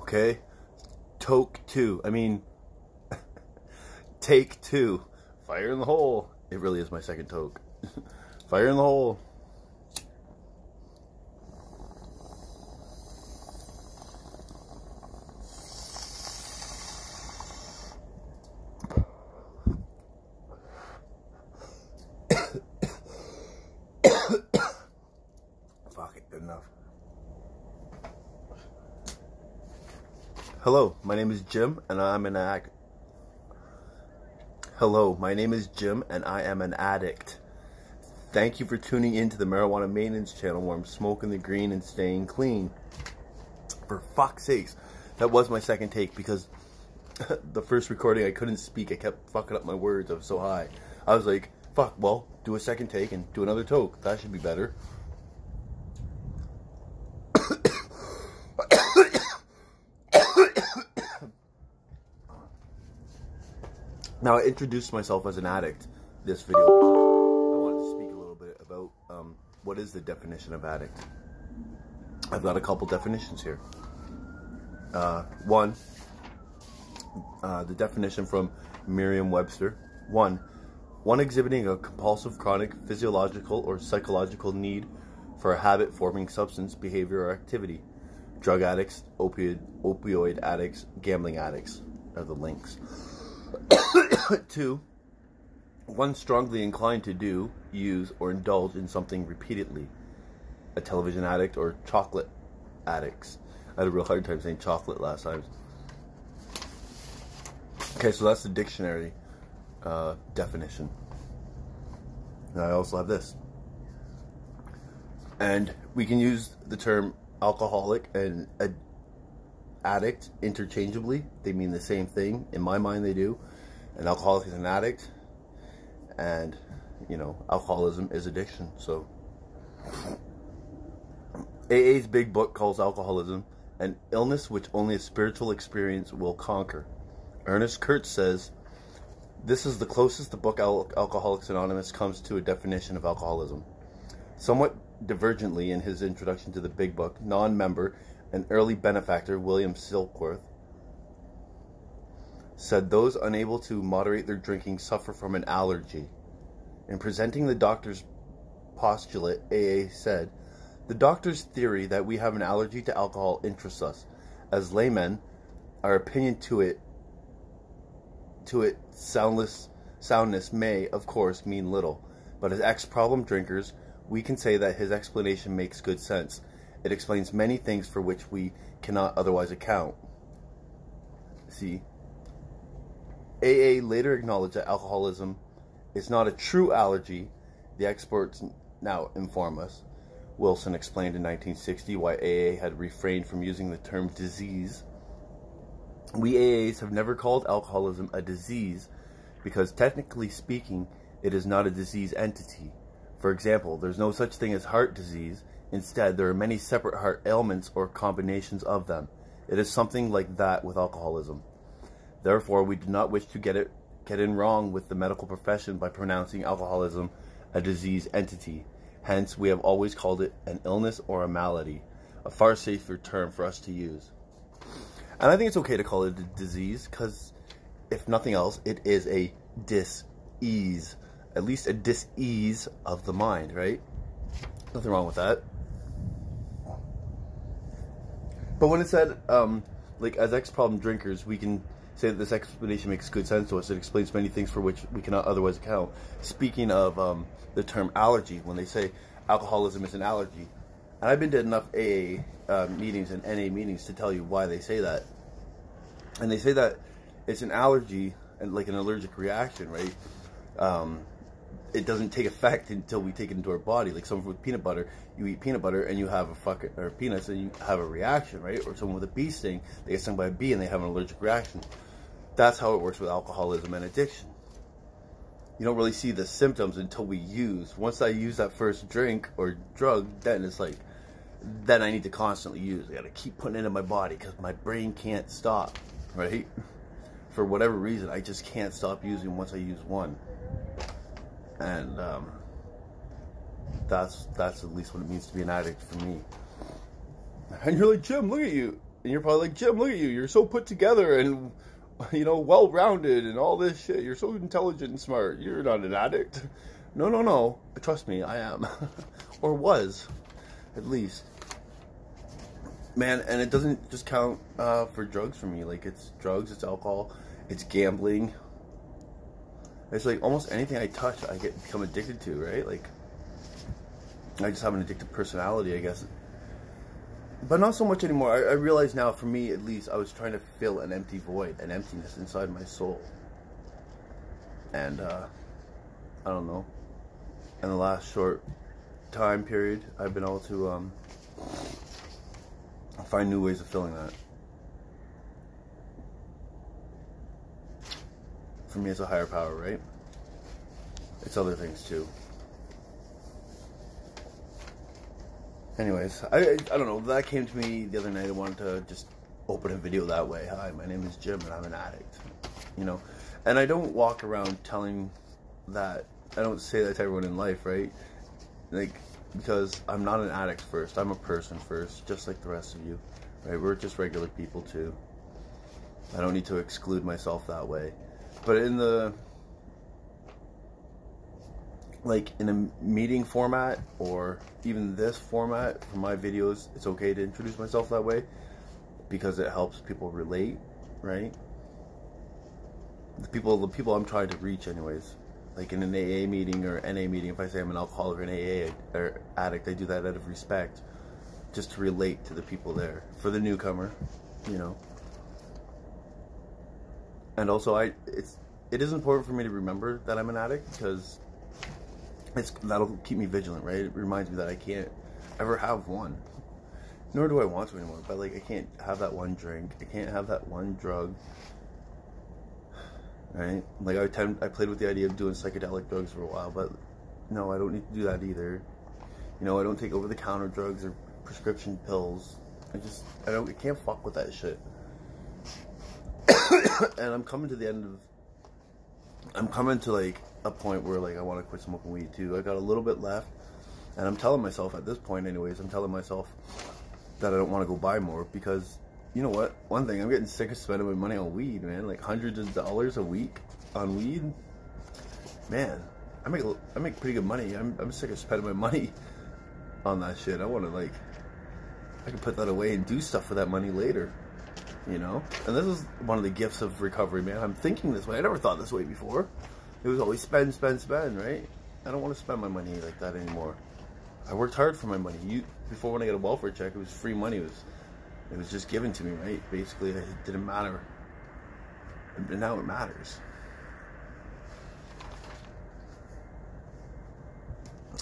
Okay? Toke 2. I mean, take 2. Fire in the hole. It really is my second toke. Fire in the hole. Fuck it, good enough. Hello, my name is Jim, and I'm an addict. Hello, my name is Jim, and I am an addict. Thank you for tuning in to the Marijuana Maintenance Channel, where I'm smoking the green and staying clean. For fuck's sakes, that was my second take, because the first recording I couldn't speak. I kept fucking up my words. I was so high. I was like, fuck, well, do a second take and do another toke. That should be better. Now, I introduced myself as an addict this video. I wanted to speak a little bit about what is the definition of addict. I've got a couple definitions here. One, the definition from Merriam-Webster. One exhibiting a compulsive, chronic, physiological, or psychological need for a habit-forming substance, behavior, or activity. Drug addicts, opioid addicts, gambling addicts are the links. 2, one strongly inclined to do, use, or indulge in something repeatedly. A television addict or chocolate addicts. I had a real hard time saying chocolate last time. Okay, so that's the dictionary definition. And I also have this. And we can use the term alcoholic and addict interchangeably. They mean the same thing. In my mind, they do. An alcoholic is an addict, and, you know, alcoholism is addiction. So AA's big book calls alcoholism an illness which only a spiritual experience will conquer. Ernest Kurtz says, this is the closest the book Alcoholics Anonymous comes to a definition of alcoholism. Somewhat divergently in his introduction to the big book, non-member and early benefactor William Silkworth said those unable to moderate their drinking suffer from an allergy. In presenting the doctor's postulate, AA said, the doctor's theory that we have an allergy to alcohol interests us. As laymen, our opinion to its soundness may, of course, mean little, but as ex-problem drinkers, we can say that his explanation makes good sense. It explains many things for which we cannot otherwise account. See, AA later acknowledged that alcoholism is not a true allergy. The experts now inform us. Wilson explained in 1960 why AA had refrained from using the term disease. We AAs have never called alcoholism a disease because, technically speaking, it is not a disease entity. For example, there's no such thing as heart disease. Instead, there are many separate heart ailments or combinations of them. It is something like that with alcoholism. Therefore, we do not wish to get in wrong with the medical profession by pronouncing alcoholism a disease entity. Hence, we have always called it an illness or a malady, a far safer term for us to use. And I think it's okay to call it a disease because, if nothing else, it is a dis-ease. At least a dis-ease of the mind, right? Nothing wrong with that. But when it said, like, as ex-problem drinkers, we can say that this explanation makes good sense to us. It explains many things for which we cannot otherwise account. Speaking of the term allergy, when they say alcoholism is an allergy, and I've been to enough AA meetings and NA meetings to tell you why they say that. And they say that it's an allergy and like an allergic reaction, right? It doesn't take effect until we take it into our body. Like someone with peanut butter, you eat peanut butter and you have or peanuts and you have a reaction, right? Or someone with a bee sting, they get stung by a bee and they have an allergic reaction. That's how it works with alcoholism and addiction. You don't really see the symptoms until we use. Once I use that first drink or drug, then it's like, then I need to constantly use. I gotta keep putting it in my body because my brain can't stop, right? For whatever reason, I just can't stop using once I use one. And that's at least what it means to be an addict for me. And you're like, Jim, look at you. And you're probably like, Jim, look at you. You're so put together and, you know, well-rounded and all this shit. You're so intelligent and smart. You're not an addict. No, no, no. Trust me, I am. Or was, at least. Man, and it doesn't just count for drugs for me. Like, it's drugs, it's alcohol, it's gambling. It's like almost anything I touch, I become addicted to, right? Like, I just have an addictive personality, I guess. But not so much anymore. I realize now, for me at least, I was trying to fill an empty void, an emptiness inside my soul. And, I don't know. In the last short time period, I've been able to find new ways of filling that. For me, it's a higher power, right? It's other things too. Anyways, I don't know. That came to me the other night. I wanted to just open a video that way. Hi, my name is Jim and I'm an addict. You know? And I don't walk around telling that. I don't say that to everyone in life, right? Like, because I'm not an addict first. I'm a person first, just like the rest of you. Right? We're just regular people too. I don't need to exclude myself that way. But in the, like, in a meeting format, or even this format for my videos, it's okay to introduce myself that way because it helps people relate, right? The people I'm trying to reach anyways. Like in an AA meeting or NA meeting, if I say I'm an alcoholic or an AA or addict, I do that out of respect, just to relate to the people there. For the newcomer, you know. And also, it is important for me to remember that I'm an addict, because that'll keep me vigilant, right? It reminds me that I can't ever have one. Nor do I want to anymore. But like, I can't have that one drink. I can't have that one drug. Right? Like, I played with the idea of doing psychedelic drugs for a while, but no, I don't need to do that either. You know, I don't take over-the-counter drugs or prescription pills. I can't fuck with that shit. And I'm coming to like a point where like I want to quit smoking weed too. I got a little bit left, and I'm telling myself at this point anyways, I'm telling myself that I don't want to go buy more, because you know what? One thing, I'm getting sick of spending my money on weed, man. Like hundreds of dollars a week on weed. Man, I make pretty good money. I'm sick of spending my money on that shit. I want to, like, I can put that away and do stuff for that money later. You know? And this is one of the gifts of recovery, man. I'm thinking this way. I never thought this way before. It was always spend, spend, spend, right? I don't want to spend my money like that anymore. I worked hard for my money. Before, when I got a welfare check, it was free money. It was just given to me, right? Basically, it didn't matter. And now it matters.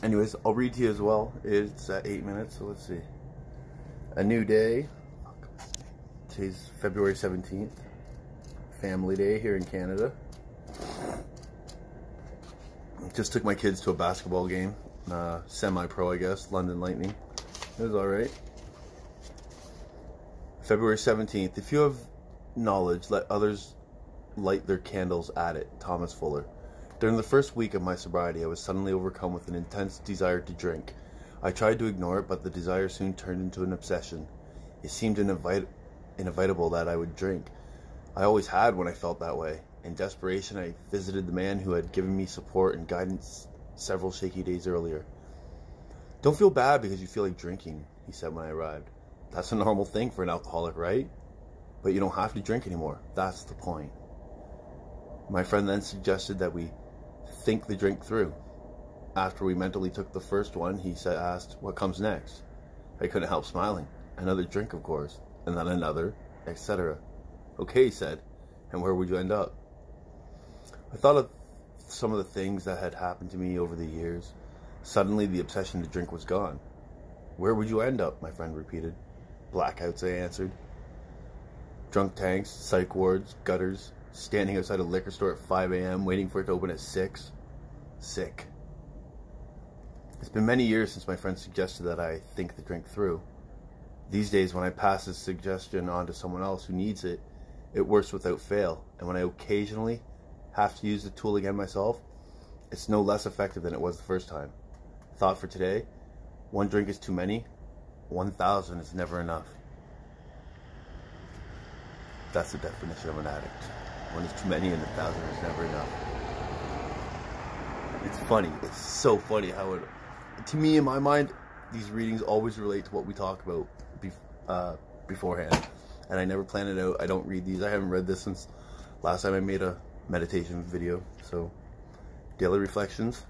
Anyways, I'll read to you as well. It's at 8 minutes, so let's see. A new day. Today's February 17th. Family Day here in Canada. Just took my kids to a basketball game. Semi-pro, I guess. London Lightning. It was alright. February 17th. If you have knowledge, let others light their candles at it. Thomas Fuller. During the first week of my sobriety, I was suddenly overcome with an intense desire to drink. I tried to ignore it, but the desire soon turned into an obsession. It seemed inevitable that I would drink. I always had when I felt that way. In desperation, I visited the man who had given me support and guidance several shaky days earlier. "Don't feel bad because you feel like drinking," he said when I arrived. "That's a normal thing for an alcoholic, right? But you don't have to drink anymore. That's the point." My friend then suggested that we think the drink through. After we mentally took the first one, he asked, "What comes next?" I couldn't help smiling. "Another drink, of course, and then another, etc." "Okay," he said, "and where would you end up?" I thought of some of the things that had happened to me over the years. Suddenly, the obsession to drink was gone. "Where would you end up?" my friend repeated. "Blackouts," I answered. "Drunk tanks, psych wards, gutters, standing outside a liquor store at 5 a.m. waiting for it to open at 6. Sick. It's been many years since my friend suggested that I think the drink through. These days, when I pass this suggestion on to someone else who needs it, it works without fail. And when I occasionally have to use the tool again myself, it's no less effective than it was the first time. Thought for today: one drink is too many, 1,000 is never enough. That's the definition of an addict. One is too many and 1,000 is never enough. It's funny. It's so funny how it, to me, in my mind, these readings always relate to what we talk about beforehand. And I never plan it out. I don't read these. I haven't read this since last time I made a meditation video. So, daily reflections.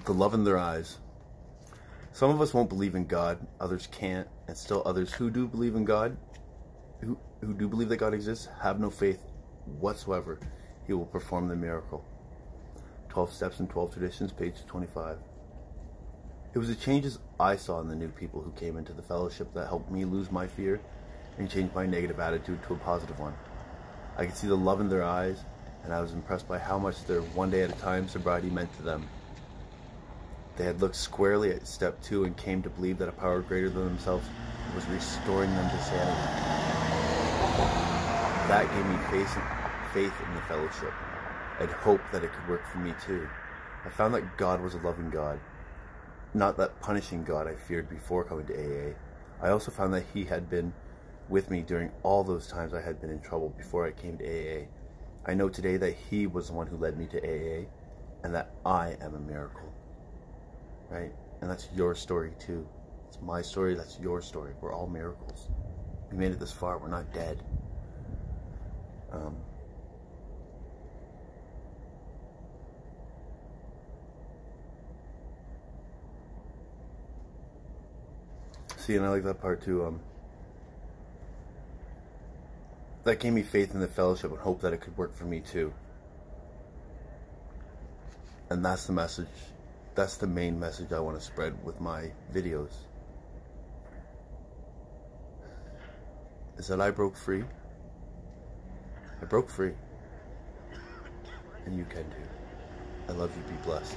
The love in their eyes. Some of us won't believe in God, others can't, and still others who do believe in God, who do believe that God exists, have no faith whatsoever. He will perform the miracle. 12 Steps and 12 Traditions, page 25. It was the changes I saw in the new people who came into the fellowship that helped me lose my fear and change my negative attitude to a positive one. I could see the love in their eyes, and I was impressed by how much their one day at a time sobriety meant to them. They had looked squarely at step 2 and came to believe that a power greater than themselves was restoring them to sanity. That gave me faith in the fellowship and hope that it could work for me too. I found that God was a loving God, not that punishing God I feared before coming to AA. I also found that He had been with me during all those times I had been in trouble before I came to AA. I know today that He was the one who led me to AA and that I am a miracle. Right? And that's your story too. It's my story, that's your story. We're all miracles. We made it this far, we're not dead. See, and I like that part too. That gave me faith in the fellowship and hope that it could work for me too. And that's the message. That's the main message I want to spread with my videos. Is that I broke free. I broke free. And you can too. I love you. Be blessed.